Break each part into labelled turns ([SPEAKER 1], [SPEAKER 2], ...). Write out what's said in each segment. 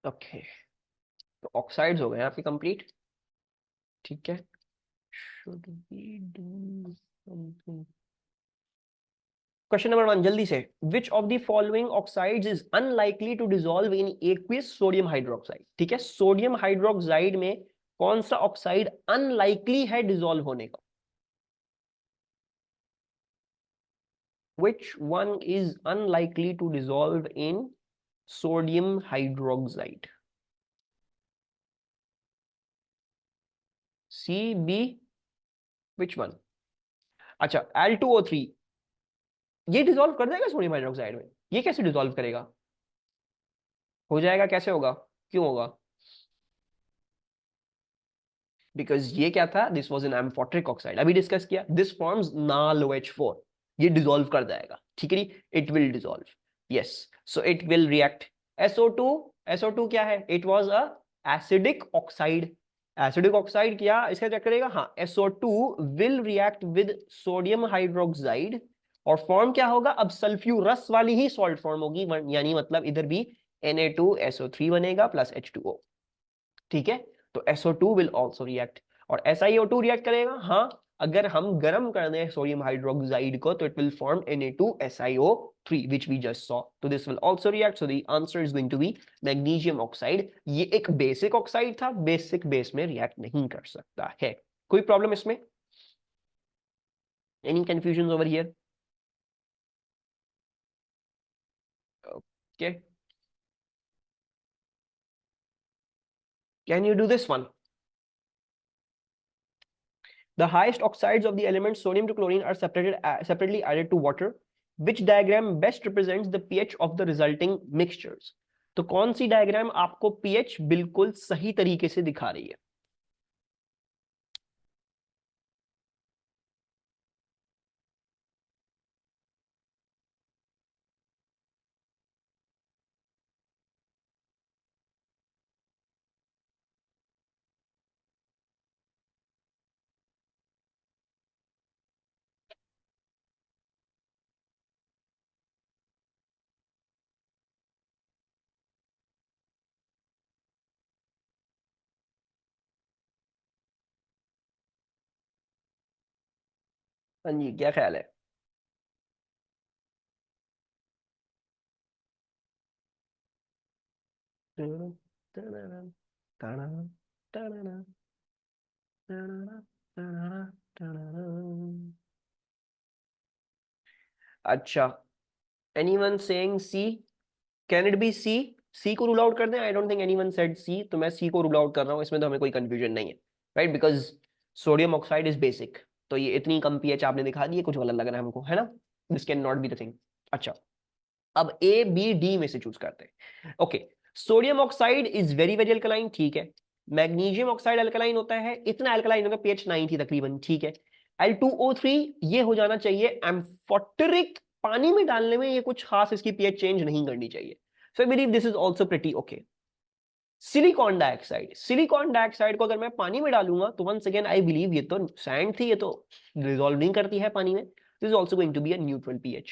[SPEAKER 1] Okay, तो oxides हो गए आपके कंप्लीट। ठीक है, should we do something. Question number 1 जल्दी से, which of the following oxides is unlikely to dissolve in aqueous sodium hydroxide. ठीक है, सोडियम हाइड्रोक्साइड में कौन सा ऑक्साइड अनलाइकली है डिसॉल्व होने का? Which one is unlikely to dissolve in sodium hydroxide? C, B, which one? अच्छा, Al2O3 ये डिसॉल्व कर देगा सोडियम हाइड्रोक्साइड में। ये कैसे डिसॉल्व करेगा? हो जाएगा, कैसे होगा, क्यों होगा? बिकॉज ये क्या था, this was an amphoteric oxide, अभी डिस्कस किया, दिस फॉर्म्स NaOH4, ये डिसॉल्व कर जाएगा। ठीक है, it will dissolve, yes, so it will react. SO2, SO2 क्या है? It was a acidic oxide. Acidic oxide क्या इसका चेक करेगा? हाँ, SO2 will react with sodium hydroxide और फॉर्म क्या होगा? अब सल्फ्यूरस वाली ही सॉल्ट फॉर्म होगी, यानी मतलब इधर भी Na2SO3 बनेगा प्लस H2O। ठीक है, तो SO2 विल ऑल्सो रिएक्ट और SiO2 रिएक्ट करेगा। हाँ, अगर हम गर्म कर दें सोडियम हाइड्रोक्साइड को तो it will form Na2SiO3 which we just saw, so this will also react, so the answer is going to be magnesium oxide. ये एक बेसिक ऑक्साइड था, बेसिक बेस में रिएक्ट नहीं कर सकता है। कोई प्रॉब्लम इसमें? Any confusion over here? Okay, can you do this one? The highest oxides of the elements sodium to chlorine are separately added to water. Which diagram best represents the pH of the resulting mixtures? तो कौन C diagram आपको pH बिल्कुल सही तरीके से दिखा रही है? हाँ जी, क्या ख्याल है? अच्छा, anyone saying C? Can it be C? C को रूल आउट कर दें? I don't think anyone said C, तो मैं सी को रूल आउट कर रहा हूं, इसमें तो हमें कोई कंफ्यूजन नहीं है, right? Because sodium oxide is basic, तो ये इतनी कम पीएच आपने दिखा दी है, कुछ गलत लग रहा है हमको, है ना? This can not be the thing. अच्छा, अब ए बी डी में से चूज करते हैं। Okay, sodium oxide is very very alkaline, ठीक है। मैग्नीशियम ऑक्साइड अल्कलाइन होता है, इतना अल्कलाइन होगा, pH 9 थी तकरीबन, ठीक है। Al2O3 ये हो जाना चाहिए एम्फोटरिक, पानी में डालने में ये कुछ खास इसकी pH चेंज नहीं करनी चाहिए, so I believe this is also pretty okay. Silicon dioxide, silicon dioxide को अगर मैं पानी में डालूंगा तो वंस अगेन आई बिलीव ये तो सैंड थी, ये तो रिजॉल्व नहीं करती है पानी में, this is also going to be a neutral pH.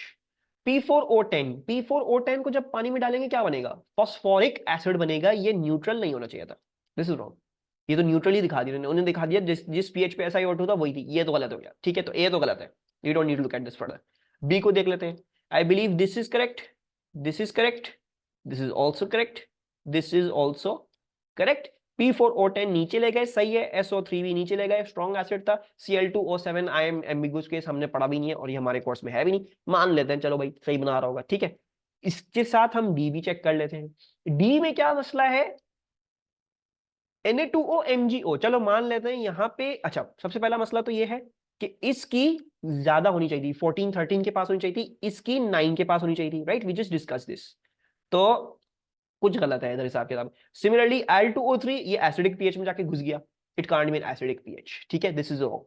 [SPEAKER 1] P4O10, P4O10 को जब पानी में डालेंगे क्या बनेगा? फॉस्फोरिक एसिड बनेगा, ये न्यूट्रल नहीं होना चाहिए था, दिस इज रॉन्ग। ये तो न्यूट्रल ही दिखा दिया उन्होंने, दिखा दिया जिस जिस पीएच पे SiO2 था वही थी, ये तो गलत हो गया। ठीक है, तो ए तो गलत है, you don't need to look at this further. B को देख लेते हैं। I believe this is correct, this is correct, this is also correct, this is also correct. P4O10 नीचे ले गए, सही है। SO3 भी नीचे ले गए, स्ट्रॉन्ग एसिड था। Cl2O7 I am ambiguous case, हमने पढ़ा भी नहीं है और ये हमारे कोर्स में है भी नहीं, मान लेते हैं, चलो भाई सही बना रहा होगा, ठीक है। इसके साथ हम डी भी चेक कर लेते हैं। डी में क्या मसला है? Na2O चलो मान लेते हैं यहाँ पे। अच्छा, सबसे पहला मसला तो ये है कि इसकी ज्यादा होनी चाहिए थी, 14 13 के पास होनी चाहिए थी, इसकी 9 के पास होनी चाहिए थी, right? We just discuss this, तो कुछ गलत है इधर हिसाब किताब। सिमिलरली Al2O3 ये एसिडिक पीएच में जाके घुस गया, it can't be an acidic pH, ठीक है, दिस इज रॉन्ग।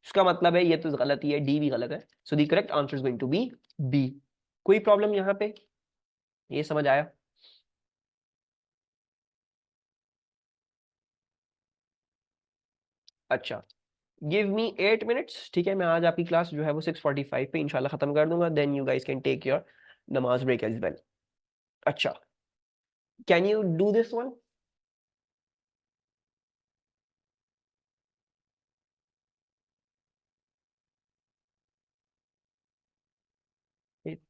[SPEAKER 1] इसका मतलब है ये तो गलत ही है, डी भी गलत है, so the correct answer is going to be B. कोई प्रॉब्लम यहाँ पे? ये समझ आया? अच्छा, गिव मी 8 मिनट्स, ठीक है, मैं आज आपकी क्लास जो है वो 6:45 पे इंशाल्लाह खत्म कर दूंगा, then you guys can take your नमाज ब्रेक एज वेल। अच्छा, can you do this one?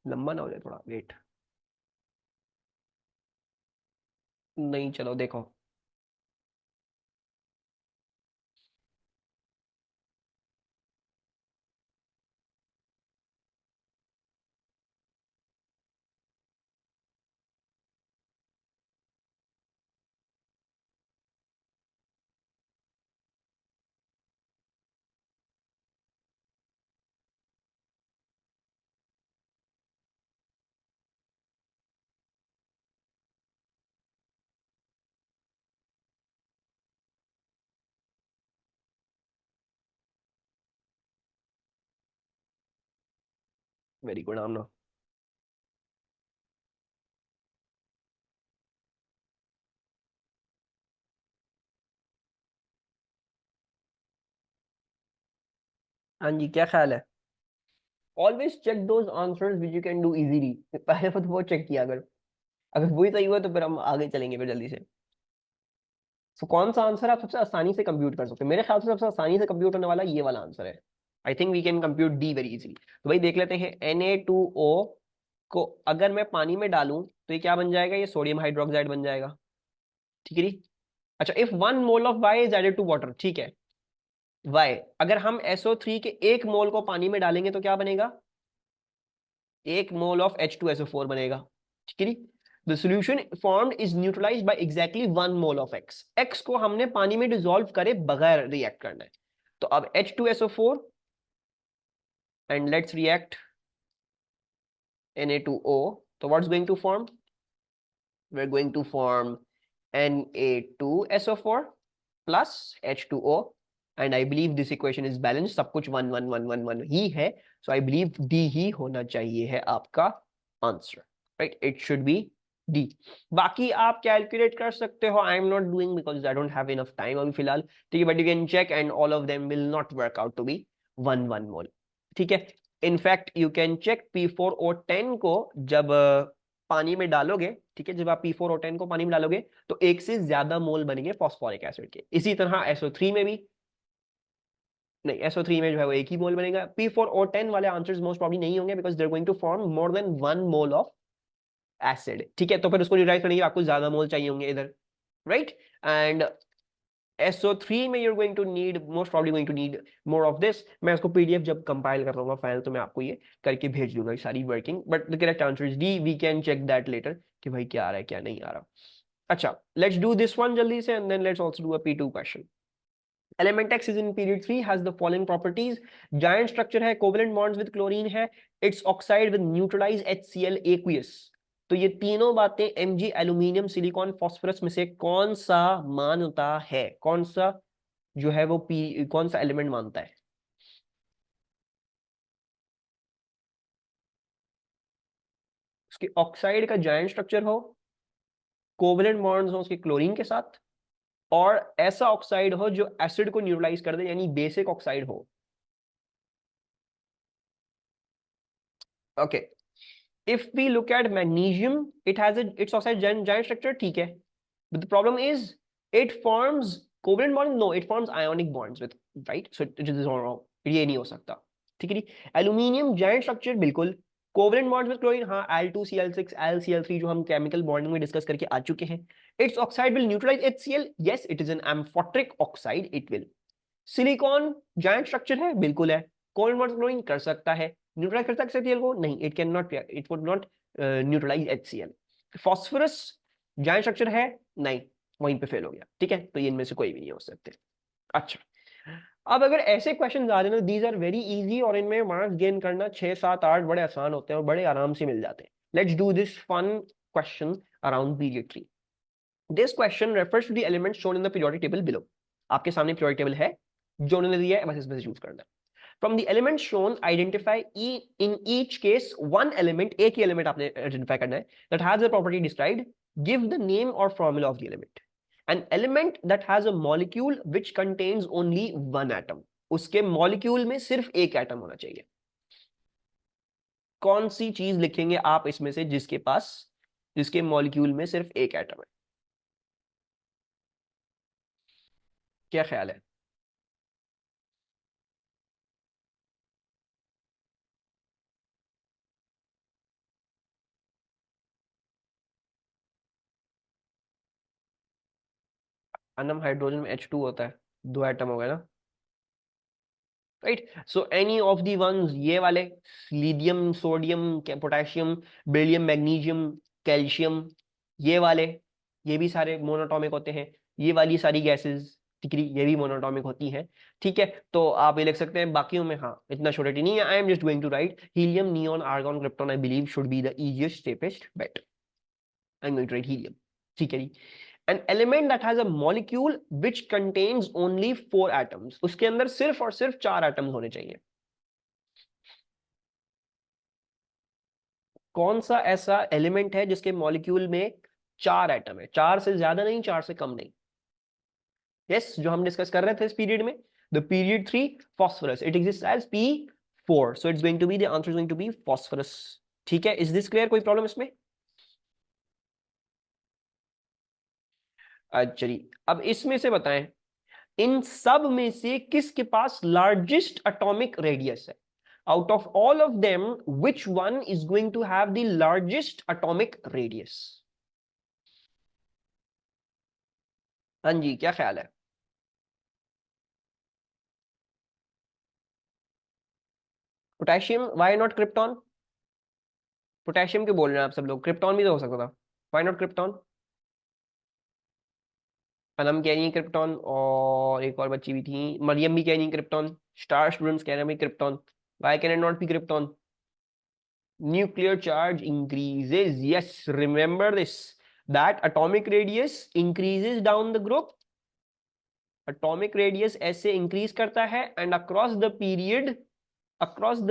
[SPEAKER 1] लंबा ना हो जाए थोड़ा, वेट। नहीं, चलो देखो। Very good Amna. हाँ जी, क्या ख्याल है? Always check those answers which you can do easily. पहले तो वो चेक किया, अगर अगर वही सही हुआ तो फिर हम आगे चलेंगे फिर जल्दी से। तो कौन सा आंसर आप सबसे आसानी से कंप्यूट कर सकते हो? मेरे ख्याल से सबसे आसानी से कंप्यूट होने वाला ये वाला आंसर है। I think we can compute D very easily. तो भाई देख लेते हैं, Na2O को अगर मैं पानी में डालूं तो ये क्या बन जाएगा? ये सोडियम हाइड्रोक्साइड बन जाएगा। ठीक है जी। अच्छा, if 1 mole of Y is added to water, ठीक है, वाई अगर हम SO3 के 1 मोल को पानी में डालेंगे तो क्या बनेगा? 1 मोल ऑफ H2SO4 बनेगा। ठीक है। The solution formed is neutralized by exactly 1 mole of X. X को हमने पानी में डिसॉल्व करे बगैर रिएक्ट करना है। तो अब H2SO4 and let's react Na2O। तो what's going to form? we're going to form Na2SO4 plus H2O, and I believe this equation is balanced, सब कुछ 1 1 1 1 1 ही है, so I believe D ही होना चाहिए है आपका answer, right? It should be D। बाकी आप कैलकुलेट कर सकते हो, I am not doing because I don't have enough time अभी फिलहाल। ठीक है, but you can check and all of them will not work out to be 1 mole. ठीक है। In fact you can check P4O10 को जब पानी में डालोगे, ठीक है, जब आप P4O10 को पानी में डालोगे तो एक से ज्यादा मोल बनेंगे फॉस्फोरिक एसिड के। इसी तरह SO3 में भी, नहीं, SO3 में जो है वो एक ही मोल बनेगा। P4O10 वाले आंसर्स मोस्ट प्रॉब्ली नहीं होंगे because they are going to form more than 1 mole of acid. ठीक है, तो फिर उसको न्यूट्रलाइज करने के लिए आपको ज्यादा मोल चाहिए होंगे इधर, राइट? एंड SO3 में you're going to need, most probably going to need more of this। मैं इसको PDF जब कंपाइल कर रहा फाइल तो मैं आपको ये करके भेज दूंगा सारी working, but the correct answer is D. We can check that later कि भाई क्या आ रहा है क्या नहीं आ रहा। अच्छा, लेट्स डू दिस वन जल्दी से and then let's also do a P2 question. Element X is in period 3 has the following properties। giant structure है, covalent bonds with chlorine है, its oxide with neutralized HCl aqueous। तो ये तीनों बातें Mg aluminium silicon phosphorus में से कौन सा मानता है? कौन सा जो है वो पी, कौन सा एलिमेंट मानता है? उसके ऑक्साइड का जायंट स्ट्रक्चर हो, कोवेलेंट बॉन्ड्स हो उसके क्लोरीन के साथ, और ऐसा ऑक्साइड हो जो एसिड को न्यूट्रलाइज कर दे, यानी बेसिक ऑक्साइड हो। Okay, if we look at magnesium, it has its oxide giant structure, ठीक है, but the problem is it forms covalent bond, no it forms ionic bonds with, right? So it is wrong, ये नहीं हो सकता। ठीक है जी। Aluminium giant structure बिल्कुल, कोवेलेंट बॉन्ड्स विद क्लोरीन, हाँ, Al2Cl6 LCl3 जो हम केमिकल बॉन्डिंग में डिस्कस करके आ चुके हैं। Its oxide will neutralize HCl, yes it is an amphoteric oxide, it will. Silicon giant structure है, बिल्कुल है, कोवेलेंट बॉन्ड्स क्लोरीन कर सकता है, न्यूट्रलाइज कर सकता है HCl को, नहीं, it can not, it would not neutralize HCl। Phosphorus giant structure है, नहीं, वहीं पे फेल हो गया। ठीक है, तो ये इनमें से कोई भी नहीं हो सकते। अच्छा, अब अगर ऐसे क्वेश्चन आ रहे ना, दीज आर वेरी इजी, और इनमें मार्क्स गेन करना 6 7 8 बड़े आसान होते हैं और बड़े आराम से मिल जाते हैं। Let's do this fun question around period 3। This question refers to the elements shown in the periodic table below. आपके सामने पीरियोडिक टेबल है जो उन्होंने दिया है, बस इसमें से चूज करना है। From the elements shown identify in each case one element, एक ही एलिमेंट आपने आइडेंटिफाई करना है, that has the property described. Give the name और formula of the element. An element that has a molecule which contains only one atom. उसके molecule में सिर्फ एक एटम होना चाहिए। कौन सी चीज लिखेंगे आप इसमें से जिसके पास जिसके मॉलिक्यूल में सिर्फ एक एटम है? क्या ख्याल है? अनम हाइड्रोजन में H2 होता है, दो एटम हो गए ना, right? So any of the ones, ये वाले, lithium, sodium, potassium, beryllium, magnesium, calcium, ये वाले, ये भी सारे मोनोटॉमिक होते हैं। ये वाली सारी गैसेस टिकरी, ये भी मोनोटॉमिक होती हैं। ठीक है, तो आप ये लिख सकते हैं बाकियों में, हाँ इतना श्योरिटी नहीं है। I am just going to write helium, neon, argon, krypton, I believe should be the easiest safest bet. I am going to write helium. ठीक है जी। an element that has a molecule which contains only 4 atoms, उसके अंदर सिर्फ और सिर्फ 4 atoms होने चाहिए। कौन सा ऐसा एलिमेंट है जिसके मॉलिक्यूल में 4 एटम है? 4 से ज्यादा नहीं, 4 से कम नहीं। यस, जो हम डिस्कस कर रहे थे इस पीरियड में, the period 3, phosphorus, it exist as P4, so it's going to be, the answer is going to be phosphorus. ठीक है, इज दिस क्लियर? कोई प्रॉब्लम इसमें? अच्छा जी, अब इसमें से बताएं, इन सब में से किसके पास लार्जेस्ट एटॉमिक रेडियस है? Out of all of them, which one is going to have the largest atomic radius? हाँ जी, क्या ख्याल है? Potassium, why not krypton? Potassium क्यों बोल रहे हैं आप सब लोग? क्रिप्टॉन भी तो हो सकता था, व्हाई नॉट क्रिप्टॉन? अनम कह रही है क्रिप्टॉन, और एक और बच्ची भी थी, मरियम भी कह रही है क्रिप्टॉन, स्टार स्टूडेंट्स कह रहे हैं krypton. Why can it not be krypton? Nuclear charge increases, yes, remember this, that atomic radius increases down the group, atomic radius ऐसे increase करता है, and across the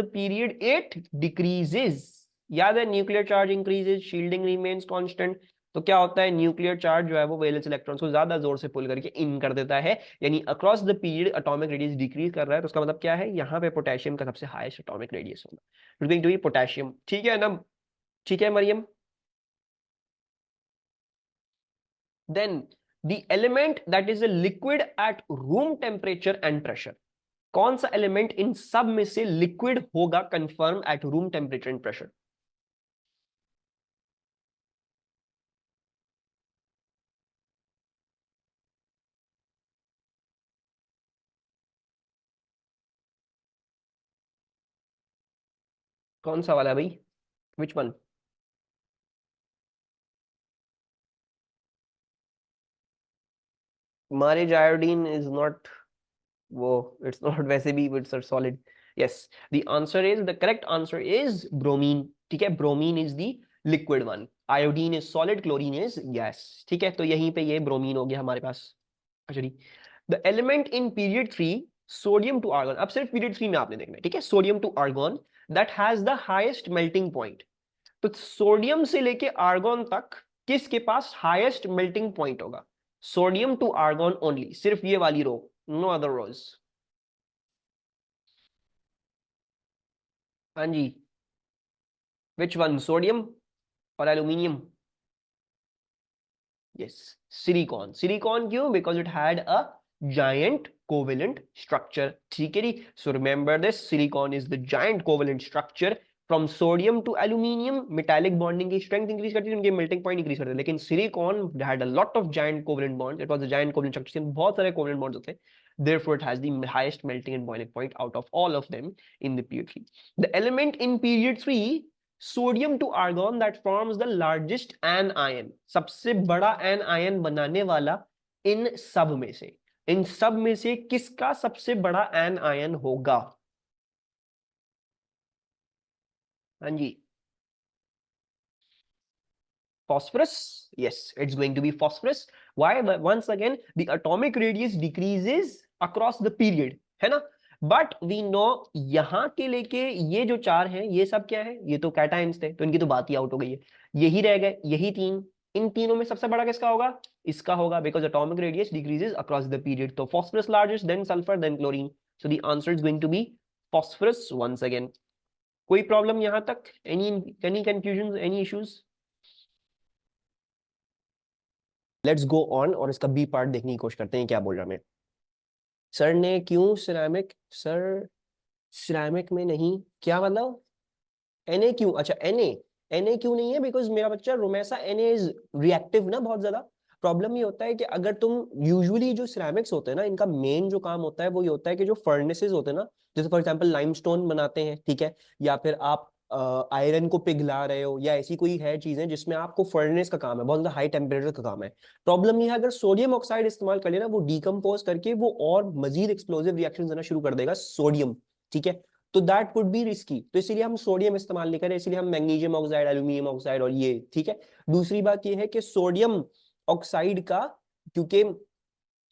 [SPEAKER 1] period it decreases। याद है, nuclear charge increases, shielding remains constant. तो क्या होता है, nuclear charge जो है वो वैलेंस इलेक्ट्रॉन्स को ज्यादा जोर से पुल करके इन कर देता है, यानी across the period atomic radius decrease कर रहा है। तो उसका मतलब क्या है, यहाँ पे पोटेशियम का सबसे हाईएस्ट एटॉमिक रेडियस होगा, गोइंग टू बी पोटेशियम। ठीक है ना? ठीक है Mariam? Then the element that is a liquid at room temperature and pressure, कौन सा एलिमेंट इन सब में से लिक्विड होगा confirm at room temperature and pressure? कौन सा वाला भाई? Which one? मारिज आयोडीन इज नॉट, वो इट्स नॉट वैसे भी, it's solid. Yes, the answer is, the correct answer is bromine. ठीक है, bromine is the liquid one, iodine is solid, chlorine is gas. ठीक है, तो यहीं पे ये ब्रोमीन हो गया हमारे पास। अच्छा जी, the element in period 3, sodium to argon, अब सिर्फ पीरियड 3 में आपने देखना है। ठीक है, sodium to argon that has the highest melting point. तो सोडियम से लेके आर्गन तक किसके पास हाईएस्ट मेल्टिंग पॉइंट होगा? सोडियम टू आर्गन ओनली, सिर्फ ये वाली रो, नो अदर रोज। हाँ जी, विच वन, सोडियम और एल्यूमिनियम? Yes, silicon. सिलिकॉन क्यों? Because it had a giant covalent structure। ठीक है जी, so remember this, silicon is the giant covalent structure from sodium to aluminium। metallic bonding की strength increase करती है, उनके melting point increase करते हैं, लेकिन silicon had a lot of giant covalent bonds, it was a giant covalent structure, बहुत सारे covalent bonds होते हैं, therefore it has the highest melting and boiling point out of all of them in the period 3। the element in period 3, sodium to argon that forms the largest anion, सबसे बड़ा an ion बनाने वाला इन सब में से, इन सब में से किसका सबसे बड़ा एन आयन होगा? हाँ जी, phosphorus, yes, it's going to be phosphorus। why? once again, the atomic radius decreases across the period, है ना? बट वी नो, यहां के लेके ये जो 4 हैं, ये सब क्या है, ये तो कैटायंस थे, तो इनकी तो बात ही आउट हो गई है। यही रह गए, यही 3, इन तीनों में सबसे बड़ा किसका होगा? इसका होगा, because atomic radius decreases across the period. तो phosphorus largest, then sulphur, then chlorine, so the answer is going to be phosphorus once again. कोई प्रॉब्लम यहां तक? Any confusion, any issues? Let's go on और इसका B part देखने की कोशिश करते हैं क्या बोल रहा है। सर ने क्यों सिरेमिक, सर सिरेमिक में नहीं, क्या मतलब Na क्यों, अच्छा Na क्यों नहीं है, बिकॉज मेरा बच्चा रोमेसा Na इज रिएक्टिव ना बहुत ज्यादा। प्रॉब्लम ये होता है कि अगर तुम यूजुअली जो सिरेमिक्स होते हैं ना, इनका मेन जो काम होता है वो ये होता है कि जो फर्नेसेस होते हैं ना, जैसे फॉर एग्जांपल लाइमस्टोन बनाते हैं, ठीक है, या फिर आप आयरन को पिघला रहे हो, या ऐसी कोई है चीजें जिसमें आपको फर्नेस का काम है, बहुत ज्यादा हाई टेम्परेचर का काम है। प्रॉब्लम ये है अगर सोडियम ऑक्साइड इस्तेमाल कर लेना, वो डिकम्पोज करके वो और मजीद एक्सप्लोसिव रिएक्शन देना शुरू कर देगा सोडियम, ठीक है, तो दैट कुड बी रिस्की, तो इसीलिए हम सोडियम इस्तेमाल नहीं करें, इसीलिए हम मैग्नीशियम ऑक्साइड, एल्यूमिनियम ऑक्साइड और ये, ठीक है। दूसरी बात ये है कि सोडियम ऑक्साइड का, क्योंकि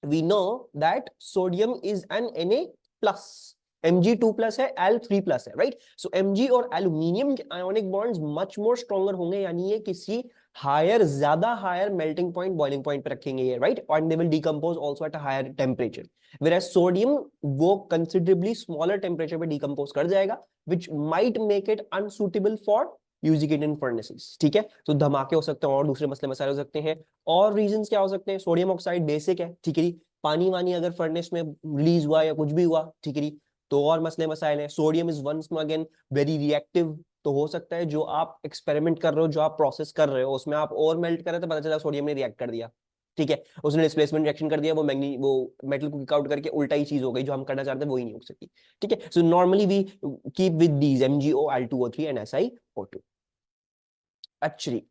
[SPEAKER 1] we know that sodium is an Na plus, Mg2 plus है, Al3 plus है, right? So Mg और एल्यूमिनियम के ionic bonds much more stronger होंगे, यानी ये किसी हायर, ज्यादा higher melting point, boiling point पे रखेंगे ये, right, and they will decompose also at a higher temperature, whereas sodium वो कंसिडरेबली स्मॉलर टेम्परेचर पे डिकम्पोज कर जाएगा, which might make it unsuitable for using it in furnaces, ठीक है। तो धमाके हो सकते हैं और दूसरे मसले मसाले हो सकते हैं। और रीजंस क्या हो सकते हैं, सोडियम ऑक्साइड बेसिक है, ठीक है जी, पानी वानी अगर फर्नेस में रिलीज हुआ या कुछ भी हुआ, ठीक है जी, तो और मसले मसाइल हैं। Sodium is once again very reactive, तो हो सकता है जो आप एक्सपेरिमेंट कर रहे हो, जो आप प्रोसेस कर रहे हो, उसमें आप और मेल्ट कर रहे थे, पता चला सोडियम ने रिएक्ट कर दिया, ठीक है, उसने डिस्प्लेसमेंट रिएक्शन कर दिया, वो मेटल को किक आउट करके उल्टा ही चीज हो गई, जो हम करना चाहते हैं वही नहीं हो सकती, ठीक है। So normally we keep with these MgO, Al2O3 and SiO2। Actually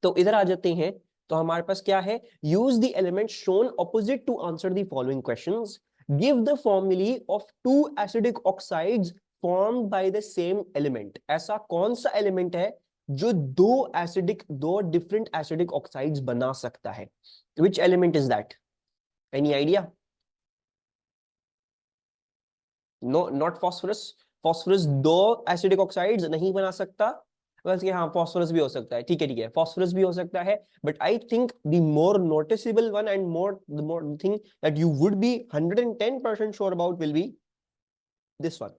[SPEAKER 1] तो इधर आ जाते हैं, तो हमारे पास क्या है, use the element shown opposite to answer the following questions, give the formulae of two acidic oxides formed by the same element. ऐसा कौन सा एलिमेंट है जो दो डिफरेंट एसिडिक ऑक्साइड्स बना सकता है, which element is that, any idea? No, not phosphorus, phosphorus दो एसिडिक ऑक्साइड्स नहीं बना सकता, बल्कि हाँ फॉस्फोरस भी हो सकता है, ठीक है ठीक है, फॉस्फोरस भी हो सकता है, but I think the more noticeable one and the more thing that you would be 110% sure about will be this one,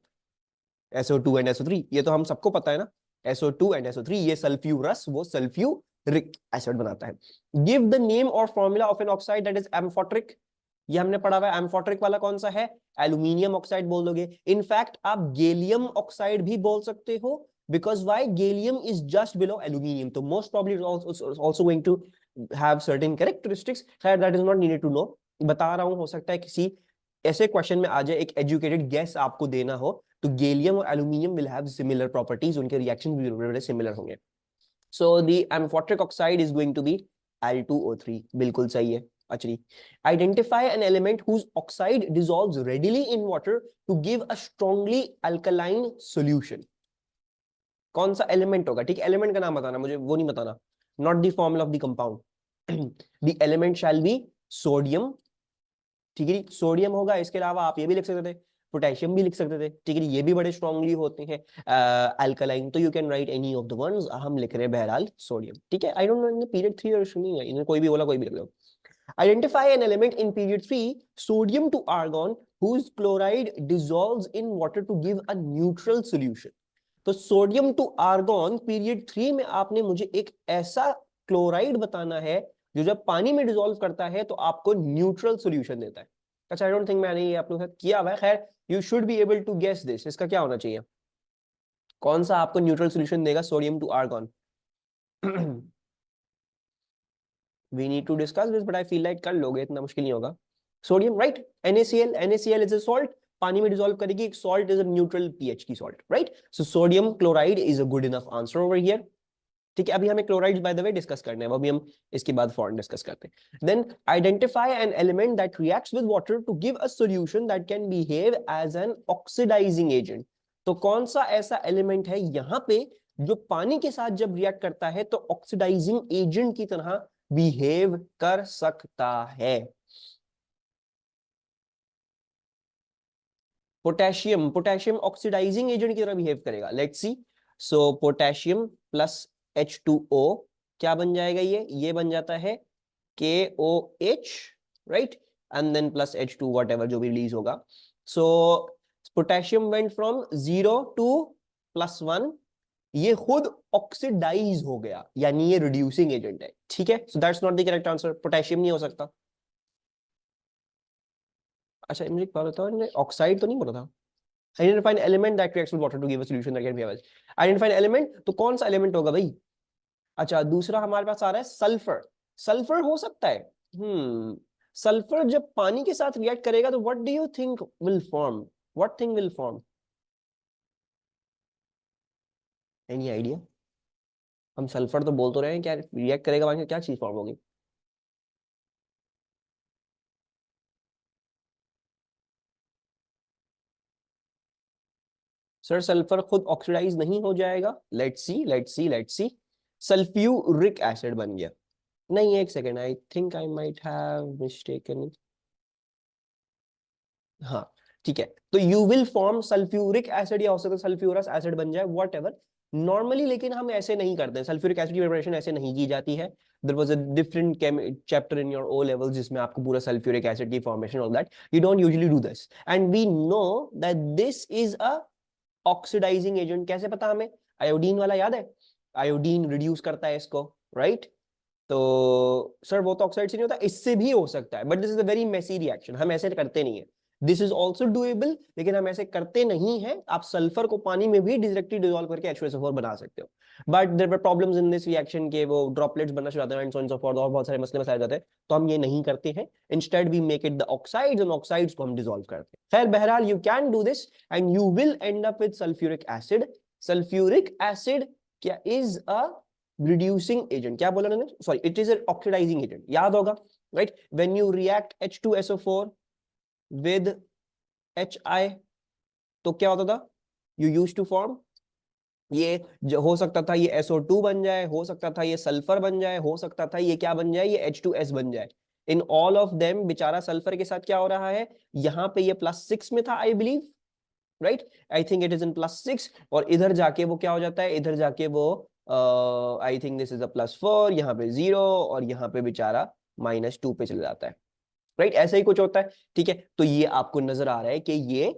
[SPEAKER 1] SO2 and SO3, ये तो हम सबको पता है ना, SO2 एंड SO3, ये सल्फ्यूरस वो सल्फ्यूरिक एसिड बनाता है। गिव द नेम और formula of an oxide that is amphoteric, ये हमने पढ़ा हुआ है, एम्फोट्रिक वाला कौन सा है, एल्यूमिनियम ऑक्साइड बोल दोगे, इनफैक्ट आप गैलियम ऑक्साइड भी बोल सकते हो, because why, gallium is just below aluminium, तो most probably also going to have certain characteristics, खैर that is not needed to know, बता रहा हूं, हो सकता है किसी ऐसे क्वेश्चन में आ जाए, एक एजुकेटेड गेस आपको देना हो, तो गैलियम और aluminium will have similar properties, उनके रिएक्शन भी सिमिलर होंगे। So the amphoteric oxide is going to be Al2O3, बिल्कुल सही है। Actually, identify an element whose oxide dissolves readily in water to give a strongly alkaline solution. कौन सा element होगा, ठीक है, एलिमेंट का नाम बताना, मुझे वो नहीं बताना, not the formula of the compound. The element shall be sodium, ठीक है, सोडियम होगा, इसके अलावा आप ये भी लिख सकते थे, पोटेशियम भी लिख सकते थे, ठीक है, ये भी बड़े स्ट्रांगली होते हैं अल्कलाइन, तो you can write any of the once, हम लिख रहे हैं बहरहाल सोडियम, ठीक है। I don't know in period 3 और नहीं है, इन्हें कोई भी बोला कोई भी लिख लो। Identify an element in period 3, sodium to argon, whose chloride dissolves in water to give a neutral solution. तो सोडियम टू आर्गन पीरियड 3 में आपने मुझे एक ऐसा क्लोराइड बताना है जो जब पानी में डिसॉल्व करता है तो आपको न्यूट्रल सॉल्यूशन देता है। अच्छा, आई डोंट थिंक मैंने ये आप लोगों के साथ किया हुआ है, खैर you should be able to guess this, इसका क्या होना चाहिए, कौन सा आपको न्यूट्रल सॉल्यूशन देगा sodium to argon? we need to discuss this, but I feel like कर लोगे, इतना मुश्किल नहीं होगा। Sodium, right, NaCl is a salt, पानी में डिसॉल्व करेगी, एक salt is a neutral pH की salt, right, so sodium chloride is a good enough answer over here, ठीक है। अभी हमें chloride by the way discuss करने हैं, अभी हम इसके बाद फॉरन डिस्कस करते हैं। Then identify an element that reacts with water to give a solution that can behave as an oxidising agent, तो कौन सा ऐसा एलिमेंट है यहां पे जो पानी के साथ जब रिएक्ट करता है तो ऑक्सीडाइजिंग एजेंट की तरह बिहेव कर सकता है? पोटेशियम, पोटेशियम ऑक्सीडाइजिंग एजेंट की तरह बिहेव करेगा, let's see. So potassium plus H2O क्या बन जाएगा, ये बन जाता है KOH, right, and then plus H2 whatever जो भी रिलीज होगा। So potassium went from 0 to +1, ये खुद ऑक्सीडाइज हो गया, यानी ये रिड्यूसिंग एजेंट है, ठीक है। So that's not the correct answer, potassium नहीं हो सकता। अच्छा मुझे एक बात बताओ, ऑक्साइड तो नहीं बोला था? Identify an element that reacts with water to give a solution that can be available. Identify an element, तो कौन सा एलिमेंट होगा भाई? अच्छा दूसरा हमारे पास आ रहा है सल्फर। सल्फर हो सकता है। सल्फर जब पानी के साथ रिएक्ट करेगा तो what do you think will form? What thing will form? Any idea? हम सल्फर तो बोल तो रहे हैं, क्या रिएक्ट करेगा पानी से, क्या चीज फॉर्म होगी? सर सल्फर खुद ऑक्सीडाइज नहीं हो जाएगा। Let's see let's see let's see. Sulphuric acid बन गया। नहीं एक second, I think I might have mistaken. हाँ ठीक है, तो you will form sulphuric acid, या हो सकता है सल्फ्यूरस एसिड बन जाए, वॉट एवर। नॉर्मली लेकिन हम ऐसे नहीं करते, सल्फ्यूरिक एसिड की प्रिपरेशन ऐसे नहीं की जाती है। There was a different chapter in your O level जिसमें आपको पूरा सल्फ्यूरिक एसिड की formation, all that you don't usually do this, and we know that this is a oxidising agent. कैसे पता हमें? आयोडीन वाला याद है? आयोडीन रिड्यूस करता है इसको, राइट? तो सर वो तो ऑक्साइड से नहीं होता, इससे भी हो सकता है, but this is a very messy reaction, हम ऐसे करते नहीं है। दिस इज ऑल्सो डुएबल, लेकिन हम ऐसे करते नहीं है। आप सल्फर को पानी में भी डायरेक्टली डिसॉल्व करके H2SO4 बना सकते हो, but there were problems in this reaction के वो ड्रॉपलेट्स बनना शुरू हो जाते हैं, and so on so forth, और बहुत सारे मसले मसाइल जाते हैं। तो हम ये नहीं करते हैं, instead we make it the oxides, and oxides को हम डिसॉल्व करते हैं। खैर बहरहाल you can do this and you will end up with sulphuric acid. Sulphuric acid क्या इज अ रिड्यूसिंग एजेंट, क्या बोला मैंने, sorry, it is an oxidising agent, याद होगा, right? When you react H2SO4 with HI, तो क्या होता था? यू यूज टू फॉर्म ये, जो हो सकता था ये SO2 बन जाए, हो सकता था ये सल्फर बन जाए, हो सकता था ये क्या बन जाए, ये H2S बन जाए। इन ऑल ऑफ देम बेचारा सल्फर के साथ क्या हो रहा है, यहाँ पे ये +6 में था I believe, right? I think it is in +6, और इधर जाके वो क्या हो जाता है, इधर जाके वो आई थिंक दिस इज अ +4, यहाँ पे 0, और यहाँ पे बेचारा -2 पे चले जाता है, राइट? ऐसा ही कुछ होता है, ठीक है। तो ये आपको नजर आ रहा है कि ये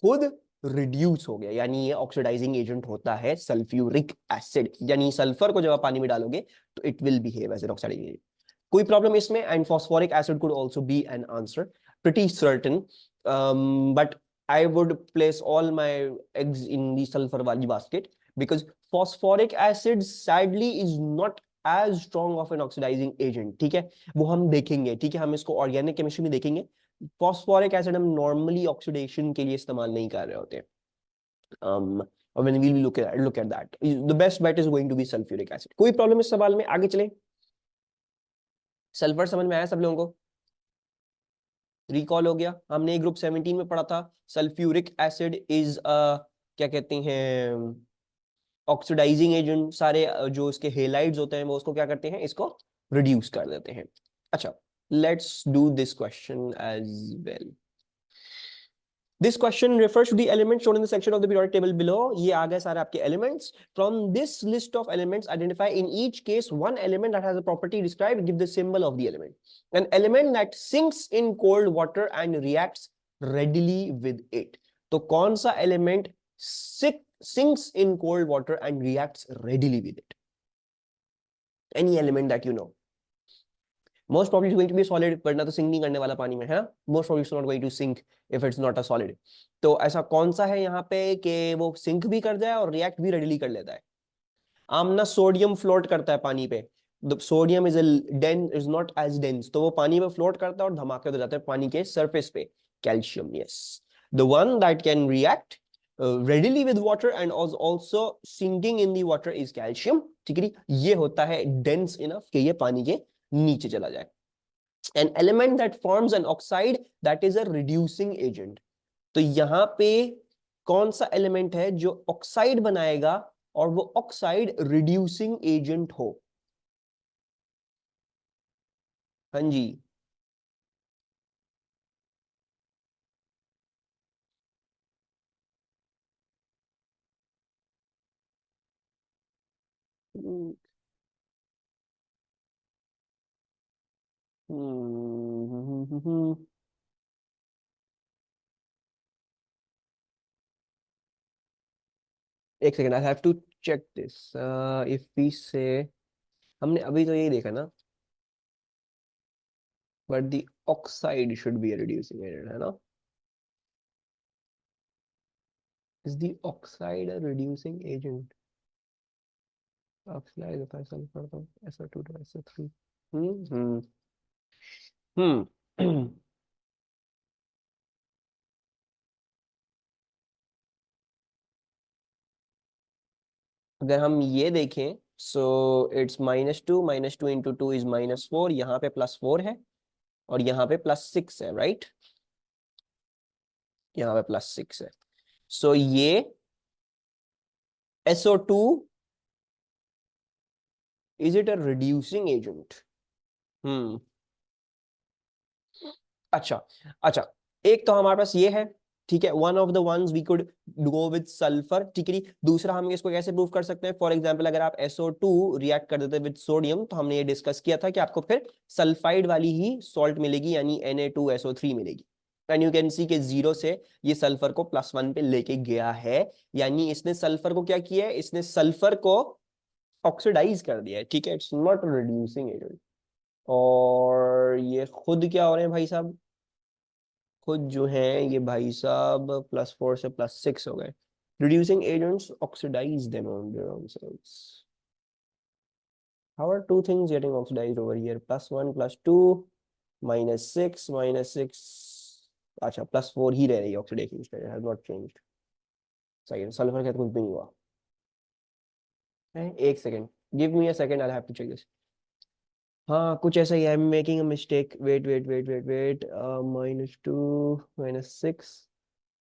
[SPEAKER 1] खुद रिड्यूस हो गया, यानी ये ऑक्सीडाइजिंग एजेंट होता है सल्फ्यूरिक एसिड, यानी सल्फर को जब आप पानी में डालोगे तो it will behave as an oxidising agent. कोई प्रॉब्लम इसमें? And phosphoric acid could also be an answer, pretty certain, but I would place all my eggs in the sulfur wali basket, because phosphoric acid sadly is not as strong of an oxidizing agent, ठीक है। वो हम देखेंगे, ठीक है, हम इसको organic chemistry में देखेंगे। फॉस्फोरिक एसिड हम नॉर्मली ऑक्सीडेशन के लिए इस्तेमाल नहीं कर रहे होते। when we look at that, the best bet is going to be sulfuric acid। कोई प्रॉब्लम इस सवाल में? आगे चलें। सल्फर समझ में आया सब लोगों को? रिकॉल हो गया, हमने ग्रुप 17 में पढ़ा था, सल्फ्यूरिक एसिड इज क्या कहते हैं, ऑक्सीडाइजिंग एजेंट। सारे जो इसके हेलाइड्स होते हैं वो उसको क्या करते हैं, इसको रिड्यूस कर देते हैं। अच्छा let's do this question as well. This question refers to the elements shown in the section of the periodic table below। ये आ गए सारे आपके elements। From this list of elements, identify in each case one element that has a property described, give the symbol of the element। An element that sinks in cold water and reacts readily with it। तो कौन सा element sinks in cold water and reacts readily with it? Any element that you know। Most probably is going to be solid, वरना तो sink नहीं करने वाला पानी में, है ना। Most probably it's not going to sink if it's not a solid. तो ऐसा कौन सा है यहाँ पे कि वो सिंक भी कर जाए और रिएक्ट भी रेडिली कर लेता है? आमना सोडियम फ्लोट करता है पानी पे। Sodium is dense, is not as dense, तो वो पानी में फ्लोट करता है और धमाके हो जाता है पानी के सरफेस पे। Calcium, yes, the one that can react readily with water and also sinking in the water is calcium, ठीक है। ये होता है dense enough कि ये पानी के नीचे चला जाए। An element that forms an oxide that is a reducing agent। तो यहां पे कौन सा एलिमेंट है जो ऑक्साइड बनाएगा और वो ऑक्साइड रिड्यूसिंग एजेंट हो? हाँ जी। हम्म, हम्म, एक second, I have to check this. If we say, हमने अभी तो यही देखा ना, but the oxide should be reducing agent, है ना? Is the oxide a reducing agent? Oxide होता है सल्फर तो SO2 to SO3। हम्म हम्म हम्म अगर हम ये देखें, so it's -2 into two is -4, यहाँ पे +4 है और यहाँ पे +6 है, राइट? यहाँ पे +6 है। सो ये SO2, is it a reducing agent? Hmm अच्छा अच्छा, एक तो हमारे पास ये है, ठीक है, one of the ones we could go with sulphur, ठीक है। दूसरा हम इसको कैसे प्रूव कर सकते हैं? फॉर एग्जांपल, अगर आप SO2 रिएक्ट कर देते विद सोडियम, तो हमने ये डिस्कस किया था कि आपको फिर सल्फाइड वाली ही सॉल्ट मिलेगी, यानी Na2SO3 मिलेगी। एंड यू कैन सी के 0 से ये सल्फर को +1 पे लेके गया है, यानी इसने सल्फर को क्या किया है? इसने सल्फर को ऑक्सीडाइज कर दिया है, ठीक है। It's not reducing agent. और ये खुद क्या हो रहे हैं भाई साहब? खुद जो है ये भाई साहब +4 से +6 हो गए। Reducing agents oxidise them on their own selves. How are two things getting oxidized over here? +1 +2 -6 -6। अच्छा, +4 ही रह रही है oxidation state, has not changed. सही है, सल्फर का तो कुछ भी नहीं हुआ है। एक second, give me a second, I have to check this. हाँ, कुछ ऐसा ही, I am making a mistake, wait wait wait wait wait, -2 -6,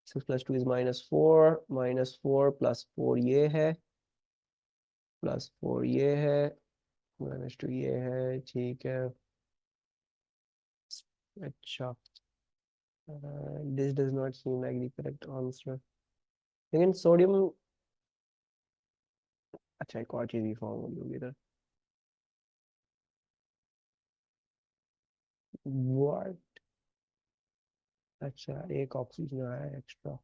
[SPEAKER 1] 6 + 2 is -4, -4 +4 ये है, +4 ये है, -2 ये है, ठीक है। अच्छा, this does not seem like the correct answer. लेकिन सोडियम, अच्छा एक और चीज भी फॉर्म हो गई इधर। व्हाट? अच्छा, एक ऑक्सीजन आया एक्स्ट्रा।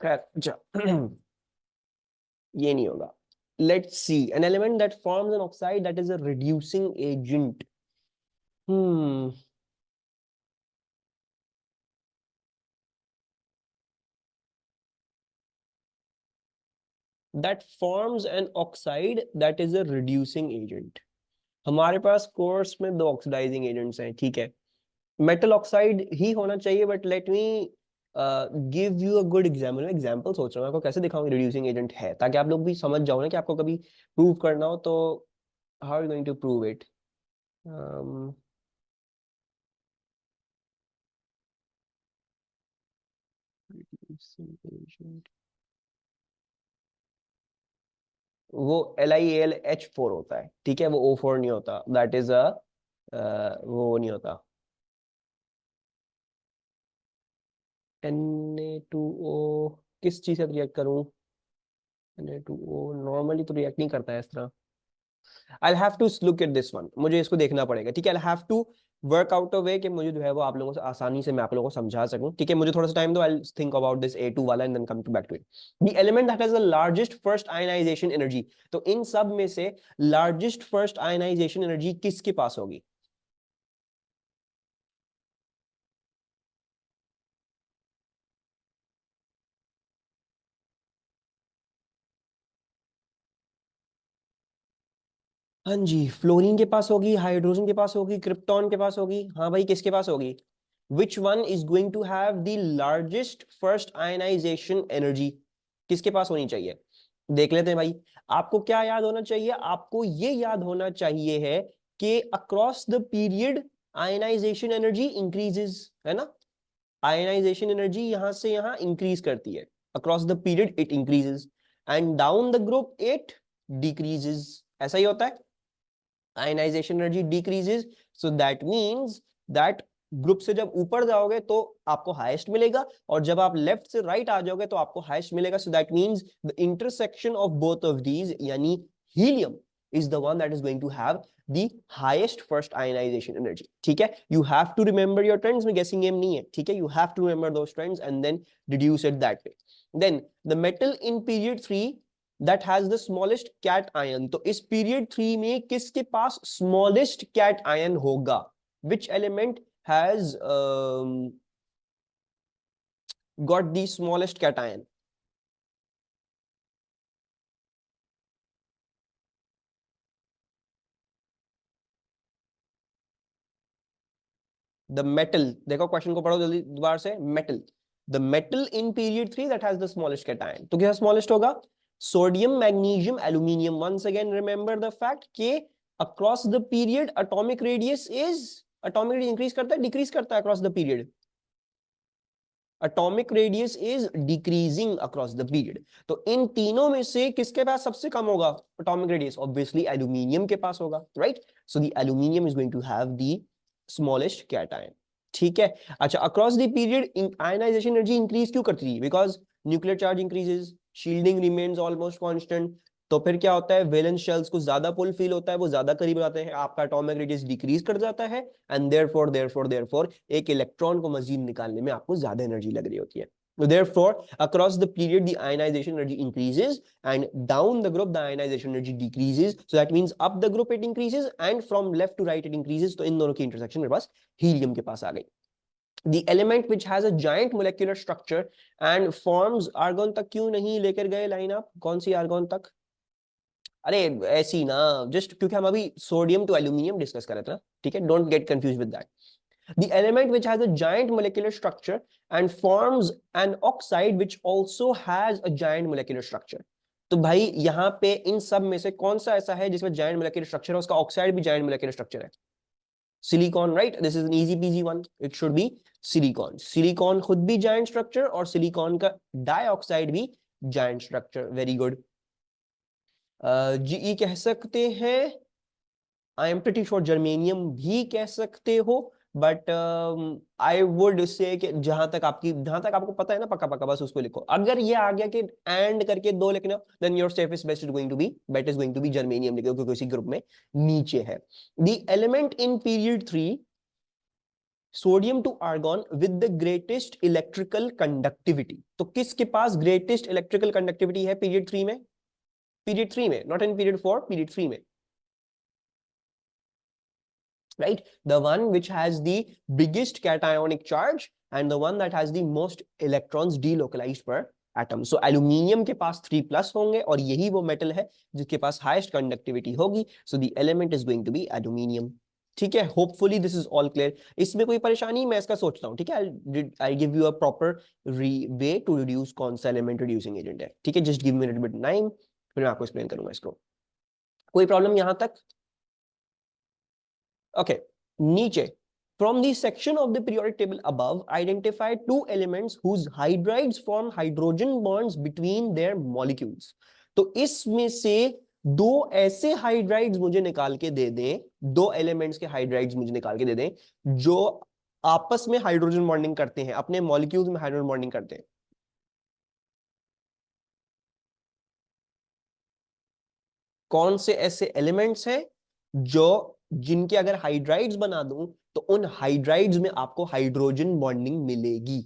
[SPEAKER 1] खैर, अच्छा ये नहीं होगा। Let's see, N element that forms an oxide that is a reducing agent. Hmm that forms an oxide that is a reducing agent. हमारे पास कोर्स में दो ऑक्सीडाइजिंग एजेंट्स हैं, ठीक है। मेटल ऑक्साइड ही होना चाहिए, but let me give you a good example. मैं example सोच रहा हूँ आपको कैसे दिखाऊंगी रिड्यूसिंग एजेंट है, ताकि आप लोग भी समझ जाओ ना कि आपको कभी प्रूव करना हो तो how are you going to prove it. वो LiAlH4 होता है, ठीक है, वो O4 नहीं होता, दैट इज अ, वो नहीं होता। Na2O किस चीज से रिएक्ट करूं? Na2O नॉर्मली तो रिएक्ट नहीं करता है इस तरह। I have to look at this one, मुझे इसको देखना पड़ेगा, ठीक है। I have to work out a way कि मुझे जो है वो आप लोगों से आसानी से मैं आप लोगों को समझा सकूं, ठीक है। मुझे थोड़ा सा टाइम दो, I think about this A2 वाला and then come to back to it. The element that has the largest first ionisation energy, तो इन सब में से लार्जेस्ट फर्स्ट आयनाइजेशन एनर्जी किसके पास होगी? हाँ जी, फ्लोरीन के पास होगी, हाइड्रोजन के पास होगी, क्रिप्टॉन के पास होगी। हाँ भाई, किसके पास होगी? Which one is going to have the largest first ionisation energy? किसके पास होनी चाहिए? देख लेते हैं भाई। आपको क्या याद होना चाहिए? आपको ये याद होना चाहिए है कि across the period ionisation energy increases, है ना? आयनाइजेशन एनर्जी यहां से यहां इंक्रीज करती है, across the period it increases, and down the group it decreases. ऐसा ही होता है, ionisation energy decreases, so that means that group से जब ऊपर जाओगे तो आपको हाईएस्ट मिलेगा, और जब आप लेफ्ट से राइट आ जाओगे तो आपको हाईएस्ट मिलेगा। सो that means the intersection of both of these, यानी helium is the one that is going to have the highest first ionization energy, ठीक है। you have to remember your trends में guessing game नहीं है, ठीक है। you have to remember those trends and then deduce it that way। Then the metal in period 3 that has the smallest cation, तो इस period 3 में किसके पास smallest cation होगा? Which element has got the smallest cation? The metal, देखो question को पढ़ो जल्दी दोबारा से, metal, the metal in period 3 that has the smallest cation, तो क्या स्मॉलेस्ट होगा? Sodium, magnesium, aluminium. Once again remember the fact कि across the period atomic radius increase करता है डिक्रीज करता है across the period? Atomic radius is decreasing across the period. तो इन तीनों में से किसके पास सबसे कम होगा एटॉमिक रेडियस? ऑब्वियसली एल्यूमिनियम के पास होगा, right? So the aluminium is going to have the smallest cation. ठीक है, अच्छा, across the period ionisation energy increase क्यों करती है? Because nuclear charge increases, shielding remains almost constant, तो फिर क्या होता है? वैलेंस शेल्स को ज्यादा पुल फील होता है, वो ज्यादा करीब आते हैं, आपका एटॉमिक रेडियस डिक्रीज कर जाता है, एंड देयरफॉर एक इलेक्ट्रॉन को मजीद निकालने में आपको ज्यादा एनर्जी लग रही होती है। Therefore, across the period, the ionization energy increases, and down the group, the ionization energy decreases. So that means up the group it increases, and from left to right it increases. तो इन दोनों की intersection मेरे पास helium के पास आ गई। The element which has a giant molecular structure and forms argon तक क्यों नहीं लेकर गए लाइन आप? कौन सी argon तक? अरे ऐसी ना, जस्ट क्योंकि हम अभी सोडियम टू एल्यूमिनियम डिस्कस कर रहे थे ना, ठीक है, don't get confuse with that. The element which has a giant molecular structure and forms an oxide which also has a giant molecular structure. तो भाई यहाँ पे इन सब में से कौन सा ऐसा है जिसमें giant molecular structure है, उसका ऑक्साइड भी giant molecular structure है? Silicon, right? This is an easy PG one, it should be silicon. Silicon खुद भी giant structure और सिलिकॉन का डाइऑक्साइड भी giant structure। Very good. GE कह सकते हैं, I am pretty sure germanium भी कह सकते हो, बट आई वुड से कि जहां तक आपको पता है ना पक्का पक्का, बस उसको लिखो। अगर ये आ गया कि एंड करके दो लिखना, then your safest bet is going to be germanium लिखो, क्योंकि इसी ग्रुप में नीचे है। The element in period 3 sodium to argon with the greatest electrical conductivity, तो किसके पास ग्रेटेस्ट इलेक्ट्रिकल कंडक्टिविटी है पीरियड 3 में? पीरियड 3 में, नॉट इन पीरियड 4, पीरियड 3 में, right? The one which has the biggest cationic charge and the one that has the most electrons delocalized per atom. So aluminium के पास 3+ होंगे और यही वो metal है जिसके पास highest conductivity होगी. So the element is going to be aluminium. ठीक है, hopefully this is all clear. इसमें कोई परेशानी मैं इसका सोचता हूँ, ठीक है, I give you a proper way to reduce कौन सा एलिमेंट रिड्यूसिंग एजेंट है, ठीक है, just give me a little bit time, फिर मैं आपको एक्सप्लेन करूंगा इसको। कोई प्रॉब्लम यहां तक? Okay, नीचे, from the section of the periodic table above, identify two elements whose hydrides form hydrogen bonds between their molecules. तो इसमें से दो ऐसे हाइड्राइड्स मुझे निकाल के दे दें, दो एलिमेंट्स के हाइड्राइड्स मुझे निकाल के दे दें जो आपस में हाइड्रोजन बॉन्डिंग करते हैं, अपने मॉलिक्यूल्स में हाइड्रोजन बॉन्डिंग करते हैं। कौन से ऐसे एलिमेंट्स हैं जो जिनके अगर हाइड्राइड्स बना दूं तो उन हाइड्राइड्स में आपको हाइड्रोजन बॉन्डिंग मिलेगी?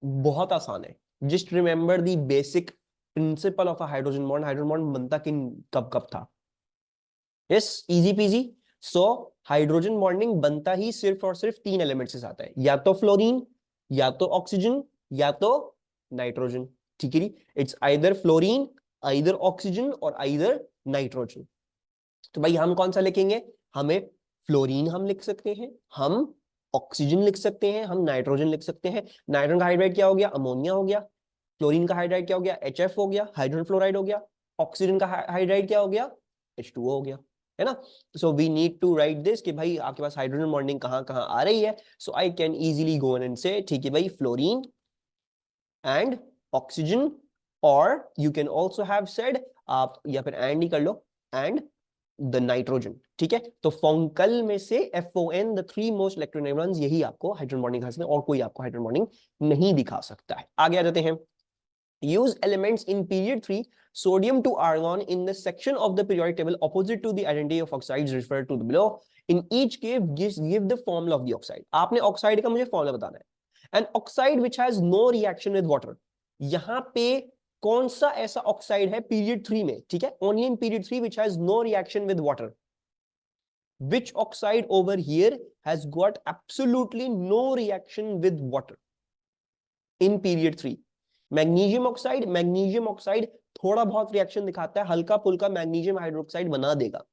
[SPEAKER 1] बहुत आसान है, just remember the basic principle of a hydrogen bond. Hydrogen bond बनता किन कब कब था? Yes, easy PG. So hydrogen bonding बनता ही सिर्फ और सिर्फ तीन एलिमेंट से आता है, या तो फ्लोरीन, या तो ऑक्सीजन, या तो नाइट्रोजन। ठीक है, it's either fluorine, either oxygen और आइदर नाइट्रोजन। तो भाई हम कौन सा लिखेंगे? हमें फ्लोरीन हम लिख सकते हैं, हम ऑक्सीजन लिख सकते हैं, हम नाइट्रोजन लिख सकते हैं। नाइट्रोजन का हाइड्राइड क्या हो गया? अमोनिया हो गया। फ्लोरीन का हाइड्राइड क्या हो गया? HF हो गया, हाइड्रोजन फ्लोराइड हो गया। ऑक्सीजन का हाइड्राइड क्या हो गया? H2O हो गया, है ना? So we need to write this कि भाई आपके पास हाइड्रोजन बॉन्डिंग कहां कहां आ रही है। So I can easily go and से, ठीक है भाई, फ्लोरीन एंड ऑक्सीजन, और you can also have said, आप या फिर एंड ही कर लो, एंड द नाइट्रोजन। ठीक है, तो फॉन्कल में से FON, द थ्री मोस्ट इलेक्ट्रोनेगेटिव्स, यही आपको हाइड्रोजन बॉन्डिंग दिखा सकते हैं और कोई आपको हाइड्रोजन बॉन्डिंग नहीं दिखा सकता है। आगे आ जाते हैं। Use elements in period 3 sodium to argon in the section of the periodic table opposite to the identity of oxides referred to below. In each case give the formula of the oxide. आपने oxide का मुझे formula बताना है। An oxide which has no reaction with water, यहां पे कौन सा ऐसा ऑक्साइड है पीरियड 3 में, ठीक है, only in period 3 which has no reaction with water, which oxide over here has got absolutely no reaction with water in period 3? Magnesium oxide, magnesium oxide थोड़ा बहुत रिएक्शन दिखाता है, हल्का फुल्का मैग्नीशियम हाइड्रोक्साइड बना देगा.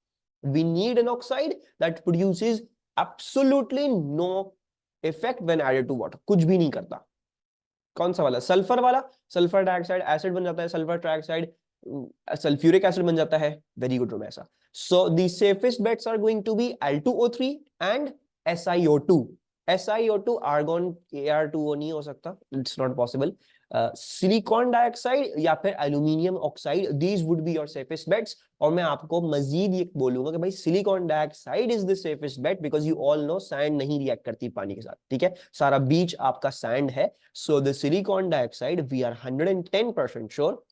[SPEAKER 1] We need an oxide that produces absolutely no effect when added to water, कुछ भी नहीं करता. कौन सा वाला? सल्फर वाला. सल्फर डाइऑक्साइड एसिड बन जाता है, सल्फर ट्राइऑक्साइड सल्फ्यूरिक एसिड बन जाता है. Very good Romesa. So the safest bets are going to be Al2O3 and SiO2. SiO2 argon Ar2O नहीं हो सकता, it's not possible. Silicon dioxide या फिर aluminium oxide, these would be your safest bets. और मैं आपको मजीद ये बोलूंगा कि भाई silicon dioxide is the safest bet because you all know sand नहीं रिएक्ट करती पानी के साथ, ठीक है, सारा बीच आपका सैंड है. So the silicon dioxide we are 110% sure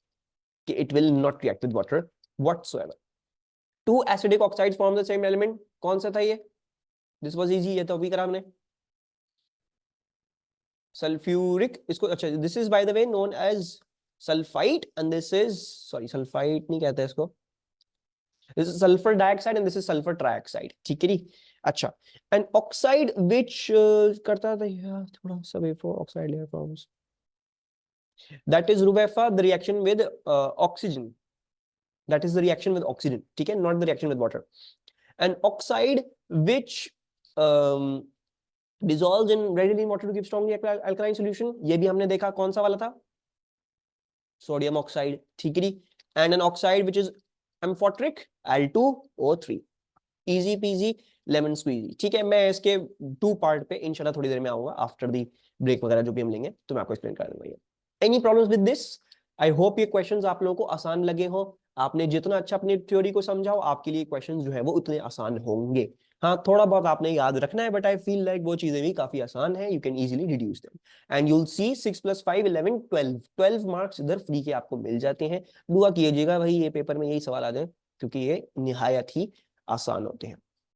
[SPEAKER 1] कि it will not react with water whatsoever. Two acidic oxides form the same element. कौन सा था ये? This was easy, ये तो अभी करा हमने. Sulfuric, इसको अच्छा, this is by the way known as sulfite and this is, sorry, sulfite नहीं कहते इसको, this is sulfur dioxide and this is sulfur trioxide, ठीक है जी. अच्छा, an oxide which करता था यार थोड़ा सा before oxide layer forms, that is Rubefa, the reaction with oxygen. That is the reaction with oxygen, ठीक है, not the reaction with water. An oxide which dissolves in readily in water to give strongly alkaline solution, ये भी हमने देखा, कौन सा वाला था? सोडियम ऑक्साइड, ठीक है. And an oxide which is amphoteric, Al2O3. Easy peasy lemon squeezy, ठीक है. मैं इसके 2 पार्ट पे इंशाल्लाह थोड़ी देर में आऊंगा आफ्टर दी ब्रेक वगैरह जो भी हम लेंगे, तो मैं आपको एक्सप्लेन कर दूंगा. Any problems with this? I hope ये क्वेश्चंस आप लोगों को आसान लगे हो. आपने जितना अच्छा अपनी थ्योरी को समझाओ, आपके लिए क्वेश्चंस जो है वो उतने आसान होंगे. हाँ, थोड़ा बहुत आपने याद रखना है, बट आई फील लाइक वो चीजें भी काफी आसान है. You can easily reduce them and you will see 6 + 5 11 12 marks इधर फ्री के आपको मिल जाते हैं. दुआ कीजिएगा भाई ये पेपर में यही सवाल आ जाए, क्योंकि ये निहायत ही आसान होते हैं.